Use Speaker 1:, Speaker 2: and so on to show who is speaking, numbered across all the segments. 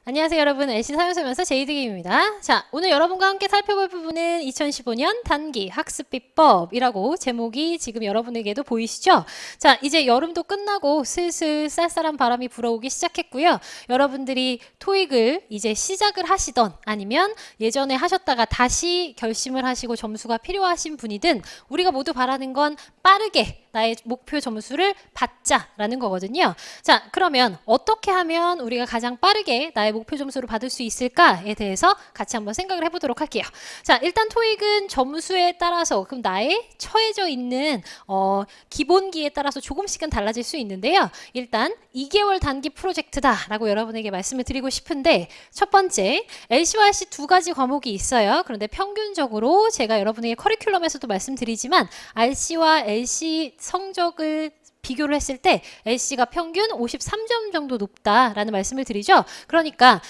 Speaker 1: 안녕하세요 여러분, LC 사용설명서 제이드김입니다. 자, 오늘 여러분과 함께 살펴볼 부분은 2015년 단기 학습비법이라고 제목이 지금 여러분에게도 보이시죠? 자, 이제 여름도 끝나고 슬슬 쌀쌀한 바람이 불어오기 시작했고요. 여러분들이 토익을 이제 시작을 하시던 아니면 예전에 하셨다가 다시 결심을 하시고 점수가 필요하신 분이든 우리가 모두 바라는 건 빠르게 나의 목표 점수를 받자라는 거거든요. 자, 그러면 어떻게 하면 우리가 가장 빠르게 나의 목표 점수를 받을 수 있을까에 대해서 같이 한번 생각을 해보도록 할게요. 자, 일단 토익은 점수에 따라서 그럼 나의 처해져 있는 기본기에 따라서 조금씩은 달라질 수 있는데요. 일단 2개월 단기 프로젝트다라고 여러분에게 말씀을 드리고 싶은데, 첫 번째 LC와 RC 두 가지 과목이 있어요. 그런데 평균적으로 제가 여러분에게 커리큘럼에서도 말씀드리지만 RC와 LC 성적을 비교를 했을 때 LC가 평균 53점 정도 높다라는 말씀을 드리죠. 그러니까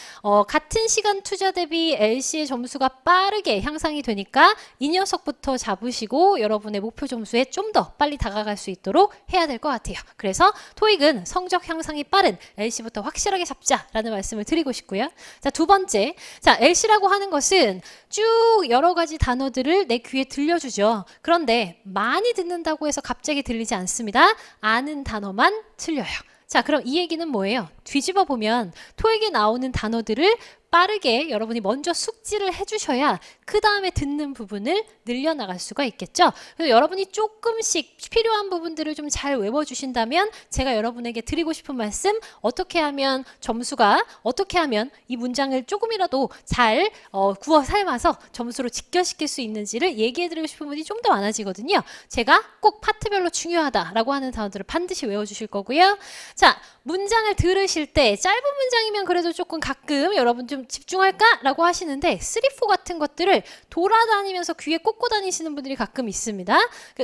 Speaker 1: 같은 시간 투자 대비 LC의 점수가 빠르게 향상이 되니까 이 녀석부터 잡으시고 여러분의 목표 점수에 좀 더 빨리 다가갈 수 있도록 해야 될 것 같아요. 그래서 토익은 성적 향상이 빠른 LC부터 확실하게 잡자라는 말씀을 드리고 싶고요. 자, 두 번째, 자, LC라고 하는 것은 쭉 여러 가지 단어들을 내 귀에 들려주죠. 그런데 많이 듣는다고 해서 갑자기 들리지 않습니다. 아는 단어만 틀려요. 자, 그럼 이 얘기는 뭐예요? 뒤집어 보면 토익에 나오는 단어들을 빠르게 여러분이 먼저 숙지를 해주셔야 그 다음에 듣는 부분을 늘려나갈 수가 있겠죠. 그래서 여러분이 조금씩 필요한 부분들을 좀 잘 외워주신다면 제가 여러분에게 드리고 싶은 말씀, 어떻게 하면 점수가, 어떻게 하면 이 문장을 조금이라도 잘 구워 삶아서 점수로 직결시킬 수 있는지를 얘기해드리고 싶은 분이 좀 더 많아지거든요. 제가 꼭 파트별로 중요하다라고 하는 단어들을 반드시 외워주실 거고요. 자, 문장을 들으실 때 짧은 문장이면 그래도 조금 가끔 여러분 좀 집중할까라고 하시는데 3, 4 같은 것들을 돌아다니면서 귀에 꽂고 다니시는 분들이 가끔 있습니다.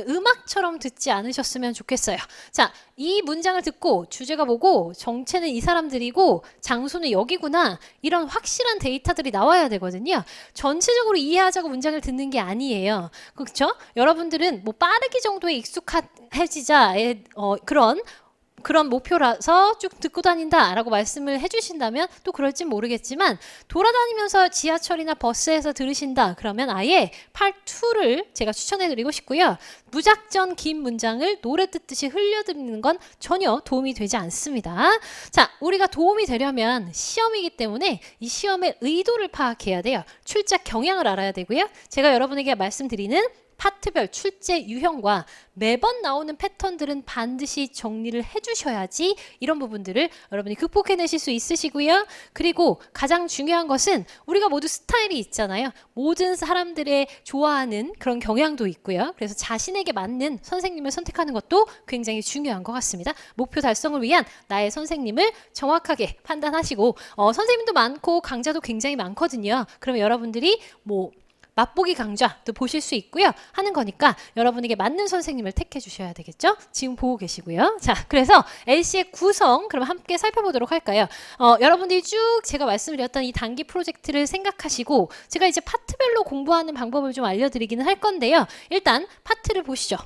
Speaker 1: 음악처럼 듣지 않으셨으면 좋겠어요. 자, 이 문장을 듣고 주제가 뭐고 정체는 이 사람들이고 장소는 여기구나, 이런 확실한 데이터들이 나와야 되거든요. 전체적으로 이해하자고 문장을 듣는 게 아니에요. 그렇죠? 여러분들은 뭐 빠르기 정도에 익숙해지자의 그런 목표라서 쭉 듣고 다닌다라고 말씀을 해주신다면 또 그럴진 모르겠지만, 돌아다니면서 지하철이나 버스에서 들으신다 그러면 아예 Part 2를 제가 추천해드리고 싶고요. 무작정 긴 문장을 노래 듣듯이 흘려듣는 건 전혀 도움이 되지 않습니다. 자, 우리가 도움이 되려면 시험이기 때문에 이 시험의 의도를 파악해야 돼요. 출제 경향을 알아야 되고요. 제가 여러분에게 말씀드리는 파트별 출제 유형과 매번 나오는 패턴들은 반드시 정리를 해주셔야지 이런 부분들을 여러분이 극복해내실 수 있으시고요. 그리고 가장 중요한 것은 우리가 모두 스타일이 있잖아요. 모든 사람들의 좋아하는 그런 경향도 있고요. 그래서 자신에게 맞는 선생님을 선택하는 것도 굉장히 중요한 것 같습니다. 목표 달성을 위한 나의 선생님을 정확하게 판단하시고, 선생님도 많고 강좌도 굉장히 많거든요. 그러면 여러분들이 맛보기 강좌도 보실 수 있고요 하는 거니까 여러분에게 맞는 선생님을 택해 주셔야 되겠죠. 지금 보고 계시고요. 자, 그래서 LC의 구성 그럼 함께 살펴보도록 할까요? 여러분들이 쭉 제가 말씀드렸던 이 단기 프로젝트를 생각하시고 제가 이제 파트별로 공부하는 방법을 좀 알려드리기는 할 건데요. 일단 파트를 보시죠.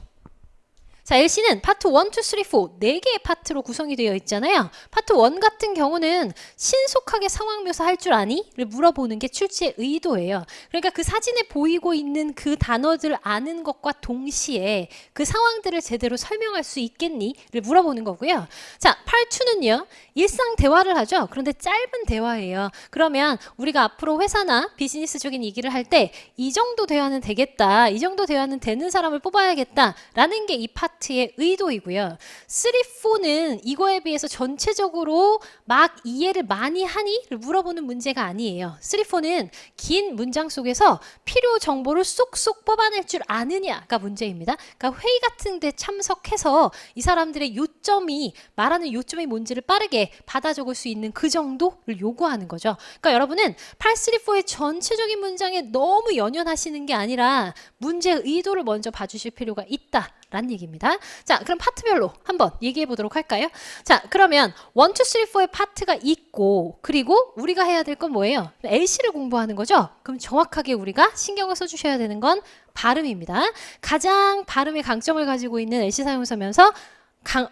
Speaker 1: 자, LC는 파트 1, 2, 3, 4 4개의 파트로 구성이 되어 있잖아요. 파트 1 같은 경우는 신속하게 상황 묘사할 줄 아니? 를 물어보는 게 출제의 의도예요. 그러니까 그 사진에 보이고 있는 그 단어들 아는 것과 동시에 그 상황들을 제대로 설명할 수 있겠니? 를 물어보는 거고요. 자, 파트 2는요. 일상 대화를 하죠. 그런데 짧은 대화예요. 그러면 우리가 앞으로 회사나 비즈니스적인 얘기를 할 때 이 정도 대화는 되겠다, 이 정도 대화는 되는 사람을 뽑아야겠다 라는 게 이 파트의 의도이고요. 3, 4는 이거에 비해서 전체적으로 막 이해를 많이 하니? 를 물어보는 문제가 아니에요. 3, 4는 긴 문장 속에서 필요 정보를 쏙쏙 뽑아낼 줄 아느냐가 문제입니다. 그러니까 회의 같은 데 참석해서 이 사람들의 요점이, 말하는 요점이 뭔지를 빠르게 받아 적을 수 있는 그 정도를 요구하는 거죠. 그러니까 여러분은 8, 3, 4의 전체적인 문장에 너무 연연하시는 게 아니라 문제의 의도를 먼저 봐주실 필요가 있다 라는 얘기입니다. 자, 그럼 파트별로 한번 얘기해 보도록 할까요? 자, 그러면 1, 2, 3, 4의 파트가 있고, 그리고 우리가 해야 될 건 뭐예요? LC를 공부하는 거죠? 그럼 정확하게 우리가 신경을 써주셔야 되는 건 발음입니다. 가장 발음의 강점을 가지고 있는 LC 사용서면서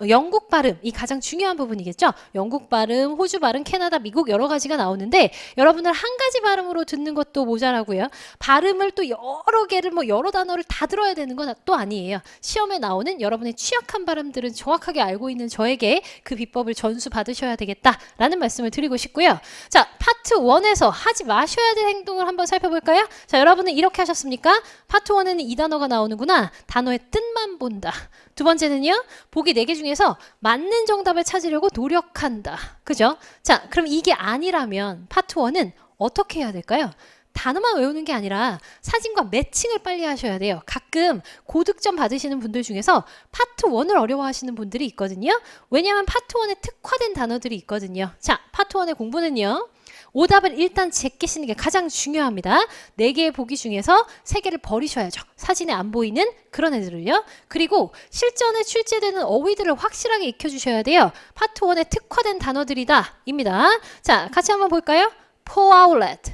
Speaker 1: 영국 발음, 이 가장 중요한 부분이겠죠. 영국 발음, 호주 발음, 캐나다, 미국 여러 가지가 나오는데 여러분들 한 가지 발음으로 듣는 것도 모자라고요. 발음을 또 여러 개를 여러 단어를 다 들어야 되는 건 또 아니에요. 시험에 나오는 여러분의 취약한 발음들은 정확하게 알고 있는 저에게 그 비법을 전수 받으셔야 되겠다라는 말씀을 드리고 싶고요. 자, 파트 1에서 하지 마셔야 될 행동을 한번 살펴볼까요? 자, 여러분은 이렇게 하셨습니까? 파트 1에는 이 단어가 나오는구나. 단어의 뜻만 본다. 두 번째는요. 보기 4개 중에서 맞는 정답을 찾으려고 노력한다. 그죠? 자, 그럼 이게 아니라면 파트 1은 어떻게 해야 될까요? 단어만 외우는 게 아니라 사진과 매칭을 빨리 하셔야 돼요. 가끔 고득점 받으시는 분들 중에서 파트 1을 어려워하시는 분들이 있거든요. 왜냐하면 파트 1에 특화된 단어들이 있거든요. 자, 파트 1의 공부는요. 오답을 일단 제끼시는 게 가장 중요합니다. 4개의 보기 중에서 3개를 버리셔야죠. 사진에 안 보이는 그런 애들을요. 그리고 실전에 출제되는 어휘들을 확실하게 익혀주셔야 돼요. 파트 1에 특화된 단어들이다 입니다. 자, 같이 한번 볼까요? Powlet,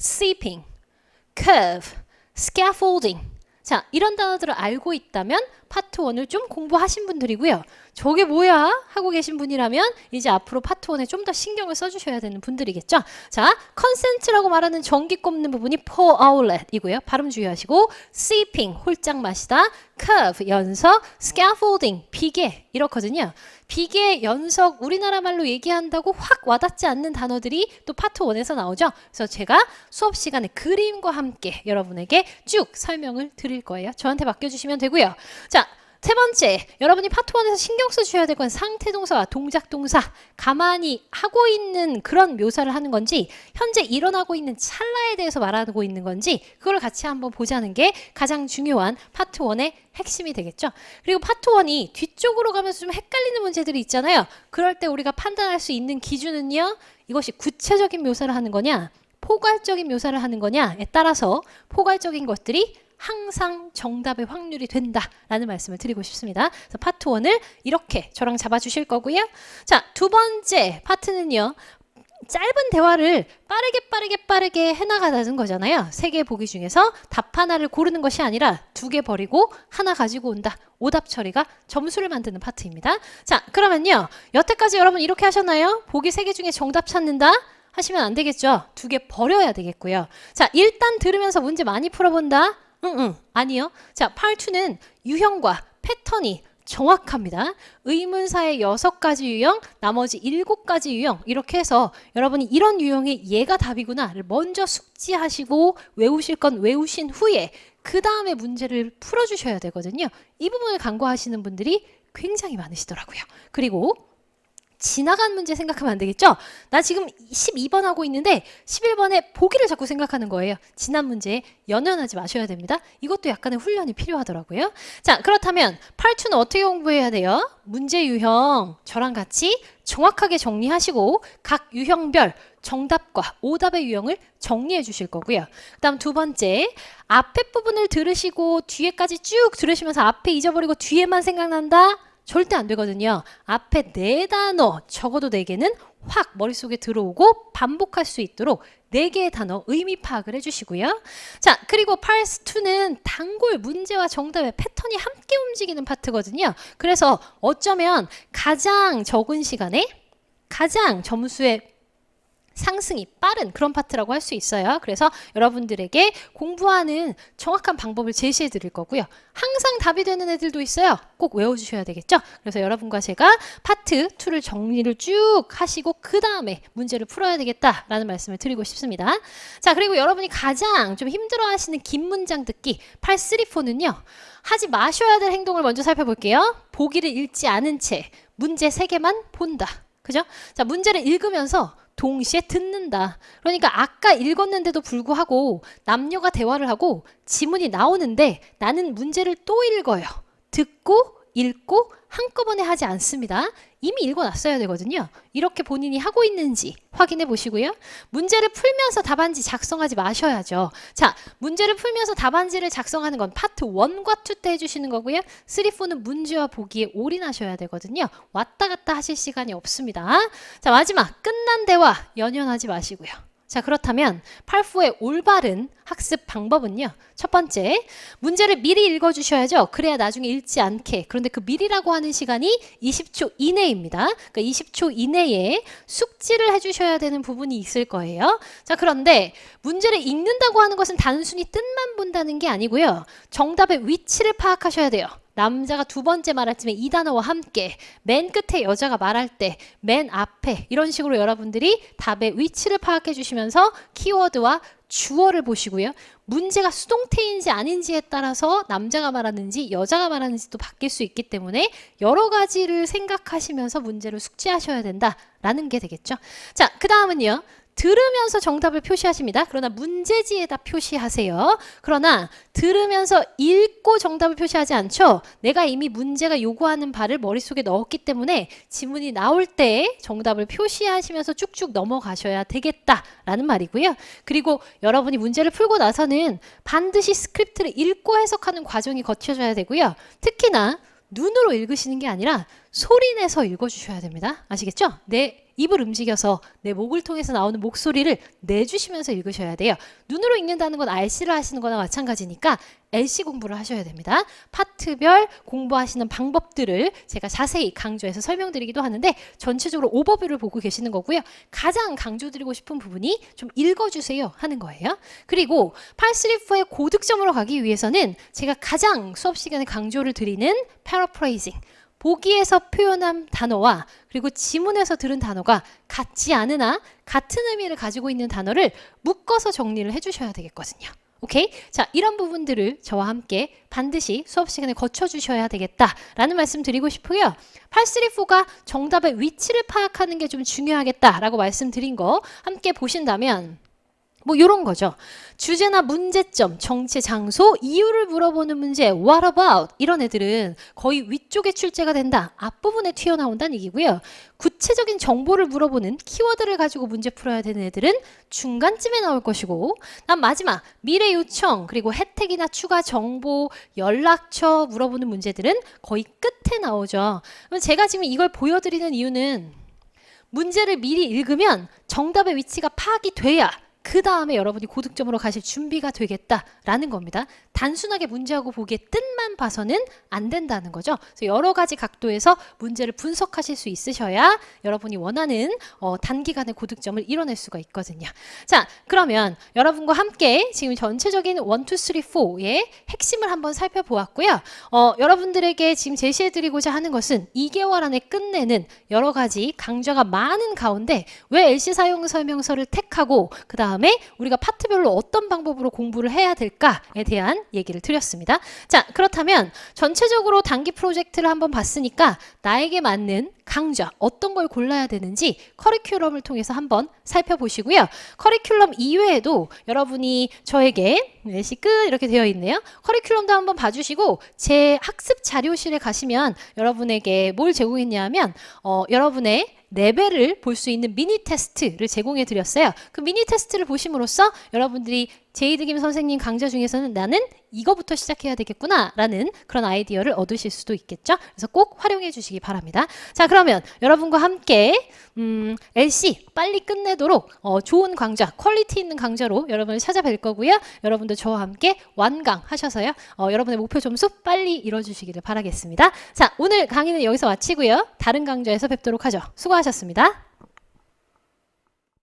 Speaker 1: seeping, curve, scaffolding. 자, 이런 단어들을 알고 있다면 파트 1을 좀 공부하신 분들이고요. 저게 뭐야? 하고 계신 분이라면 이제 앞으로 파트 1에 좀 더 신경을 써주셔야 되는 분들이겠죠. 자, 컨센트라고 말하는 전기 꼽는 부분이 powlet이고요. 발음 주의하시고 seeping, 홀짝 마시다, curve, 연석, scaffolding, 비계 이렇거든요. 비계, 연석, 우리나라 말로 얘기한다고 확 와닿지 않는 단어들이 또 파트 1에서 나오죠. 그래서 제가 수업 시간에 그림과 함께 여러분에게 쭉 설명을 드릴 거예요. 저한테 맡겨주시면 되고요. 자, 세 번째, 여러분이 파트 1에서 신경 써주셔야 될 건 상태 동사와 동작 동사, 가만히 하고 있는 그런 묘사를 하는 건지 현재 일어나고 있는 찰나에 대해서 말하고 있는 건지 그걸 같이 한번 보자는 게 가장 중요한 파트 1의 핵심이 되겠죠. 그리고 파트 1이 뒤쪽으로 가면서 좀 헷갈리는 문제들이 있잖아요. 그럴 때 우리가 판단할 수 있는 기준은요. 이것이 구체적인 묘사를 하는 거냐 포괄적인 묘사를 하는 거냐에 따라서 포괄적인 것들이 항상 정답의 확률이 된다라는 말씀을 드리고 싶습니다. 그래서 파트 1을 이렇게 저랑 잡아주실 거고요. 자, 두 번째 파트는요. 짧은 대화를 빠르게 해나가는 거잖아요. 3개 보기 중에서 답 하나를 고르는 것이 아니라 2개 버리고 하나 가지고 온다. 오답 처리가 점수를 만드는 파트입니다. 자, 그러면요. 여태까지 여러분 이렇게 하셨나요? 보기 3개 중에 정답 찾는다? 하시면 안 되겠죠. 2개 버려야 되겠고요. 자, 일단 들으면서 문제 많이 풀어본다? 아니요. 자, 파트 2는 유형과 패턴이 정확합니다. 의문사의 6가지 유형, 나머지 7가지 유형 이렇게 해서 여러분이 이런 유형의 얘가 답이구나를 먼저 숙지하시고 외우실 건 외우신 후에 그 다음에 문제를 풀어주셔야 되거든요. 이 부분을 간과하시는 분들이 굉장히 많으시더라고요. 그리고 지나간 문제 생각하면 안 되겠죠? 나 지금 12번 하고 있는데 11번에 보기를 자꾸 생각하는 거예요. 지난 문제에 연연하지 마셔야 됩니다. 이것도 약간의 훈련이 필요하더라고요. 자, 그렇다면 파트 2는 어떻게 공부해야 돼요? 문제 유형 저랑 같이 정확하게 정리하시고 각 유형별 정답과 오답의 유형을 정리해 주실 거고요. 그 다음 두 번째, 앞에 부분을 들으시고 뒤에까지 쭉 들으시면서 앞에 잊어버리고 뒤에만 생각난다? 절대 안 되거든요. 앞에 4단어, 적어도 4개는 확 머릿속에 들어오고 반복할 수 있도록 4개의 단어 의미 파악을 해주시고요. 자, 그리고 파트 2는 단골 문제와 정답의 패턴이 함께 움직이는 파트거든요. 그래서 어쩌면 가장 적은 시간에 가장 점수의 상승이 빠른 그런 파트라고 할 수 있어요. 그래서 여러분들에게 공부하는 정확한 방법을 제시해 드릴 거고요. 항상 답이 되는 애들도 있어요. 꼭 외워주셔야 되겠죠? 그래서 여러분과 제가 파트 2를 정리를 쭉 하시고 그 다음에 문제를 풀어야 되겠다라는 말씀을 드리고 싶습니다. 자, 그리고 여러분이 가장 좀 힘들어하시는 긴 문장 듣기 파트 3, 4는요. 하지 마셔야 될 행동을 먼저 살펴볼게요. 보기를 읽지 않은 채 문제 3개만 본다. 그죠? 자, 문제를 읽으면서 동시에 듣는다. 그러니까 아까 읽었는데도 불구하고 남녀가 대화를 하고 지문이 나오는데 나는 문제를 또 읽어요. 듣고 읽고 한꺼번에 하지 않습니다. 이미 읽어놨어야 되거든요. 이렇게 본인이 하고 있는지 확인해 보시고요. 문제를 풀면서 답안지 작성하지 마셔야죠. 자, 문제를 풀면서 답안지를 작성하는 건 파트 1과 2 때 해주시는 거고요. 3, 4는 문제와 보기에 올인하셔야 되거든요. 왔다 갔다 하실 시간이 없습니다. 자, 마지막 끝난 대화 연연하지 마시고요. 자, 그렇다면 8부의 올바른 학습 방법은요. 첫 번째, 문제를 미리 읽어주셔야죠. 그래야 나중에 읽지 않게. 그런데 그 미리라고 하는 시간이 20초 이내입니다. 그러니까 20초 이내에 숙지를 해주셔야 되는 부분이 있을 거예요. 자, 그런데 문제를 읽는다고 하는 것은 단순히 뜻만 본다는 게 아니고요. 정답의 위치를 파악하셔야 돼요. 남자가 두 번째 말할 쯤에 이 단어와 함께, 맨 끝에 여자가 말할 때 맨 앞에, 이런 식으로 여러분들이 답의 위치를 파악해 주시면서 키워드와 주어를 보시고요. 문제가 수동태인지 아닌지에 따라서 남자가 말하는지 여자가 말하는지도 바뀔 수 있기 때문에 여러 가지를 생각하시면서 문제를 숙지하셔야 된다라는 게 되겠죠. 자, 그 다음은요. 들으면서 정답을 표시하십니다. 그러나 문제지에다 표시하세요. 그러나 들으면서 읽고 정답을 표시하지 않죠. 내가 이미 문제가 요구하는 바를 머릿속에 넣었기 때문에 지문이 나올 때 정답을 표시하시면서 쭉쭉 넘어가셔야 되겠다라는 말이고요. 그리고 여러분이 문제를 풀고 나서는 반드시 스크립트를 읽고 해석하는 과정이 거쳐져야 되고요. 특히나 눈으로 읽으시는 게 아니라 소리 내서 읽어주셔야 됩니다. 아시겠죠? 내 입을 움직여서 내 목을 통해서 나오는 목소리를 내주시면서 읽으셔야 돼요. 눈으로 읽는다는 건 RC를 하시는 거나 마찬가지니까 LC 공부를 하셔야 됩니다. 파트별 공부하시는 방법들을 제가 자세히 강조해서 설명드리기도 하는데 전체적으로 오버뷰를 보고 계시는 거고요. 가장 강조드리고 싶은 부분이 좀 읽어주세요 하는 거예요. 그리고 834의 고득점으로 가기 위해서는 제가 가장 수업 시간에 강조를 드리는 패러프레이징, 보기에서 표현한 단어와 그리고 지문에서 들은 단어가 같지 않으나 같은 의미를 가지고 있는 단어를 묶어서 정리를 해주셔야 되겠거든요. 오케이? 자, 이런 부분들을 저와 함께 반드시 수업 시간에 거쳐주셔야 되겠다라는 말씀 드리고 싶고요. 834가 정답의 위치를 파악하는 게 좀 중요하겠다라고 말씀드린 거 함께 보신다면 뭐 이런 거죠. 주제나 문제점, 정체, 장소, 이유를 물어보는 문제, what about 이런 애들은 거의 위쪽에 출제가 된다. 앞부분에 튀어나온다는 얘기고요. 구체적인 정보를 물어보는 키워드를 가지고 문제 풀어야 되는 애들은 중간쯤에 나올 것이고, 난 마지막 미래 요청 그리고 혜택이나 추가 정보, 연락처 물어보는 문제들은 거의 끝에 나오죠. 제가 지금 이걸 보여드리는 이유는 문제를 미리 읽으면 정답의 위치가 파악이 돼야 그 다음에 여러분이 고득점으로 가실 준비가 되겠다라는 겁니다. 단순하게 문제하고 보기에 뜻만 봐서는 안 된다는 거죠. 그래서 여러 가지 각도에서 문제를 분석하실 수 있으셔야 여러분이 원하는 단기간의 고득점을 이뤄낼 수가 있거든요. 자, 그러면 여러분과 함께 지금 전체적인 1, 2, 3, 4의 핵심을 한번 살펴보았고요. 여러분들에게 지금 제시해드리고자 하는 것은 2개월 안에 끝내는 여러 가지 강좌가 많은 가운데 왜 LC 사용 설명서를 택하고 그 다음에 우리가 파트별로 어떤 방법으로 공부를 해야 될까에 대한 얘기를 드렸습니다. 자, 그렇다면 전체적으로 단기 프로젝트를 한번 봤으니까 나에게 맞는 강좌 어떤 걸 골라야 되는지 커리큘럼을 통해서 한번 살펴보시고요. 커리큘럼 이외에도 여러분이 저에게 내시 끝 이렇게 되어 있네요. 커리큘럼도 한번 봐주시고 제 학습 자료실에 가시면 여러분에게 뭘 제공했냐면 여러분의 레벨을 볼 수 있는 미니 테스트를 제공해 드렸어요. 그 미니 테스트를 보심으로써 여러분들이 제이드김 선생님 강좌 중에서는 나는 이거부터 시작해야 되겠구나 라는 그런 아이디어를 얻으실 수도 있겠죠. 그래서 꼭 활용해 주시기 바랍니다. 자, 그러면 여러분과 함께 LC 빨리 끝내도록 좋은 강좌, 퀄리티 있는 강좌로 여러분을 찾아뵐 거고요. 여러분도 저와 함께 완강하셔서요. 여러분의 목표 점수 빨리 이뤄주시기를 바라겠습니다. 자, 오늘 강의는 여기서 마치고요. 다른 강좌에서 뵙도록 하죠. 수고하셨습니다.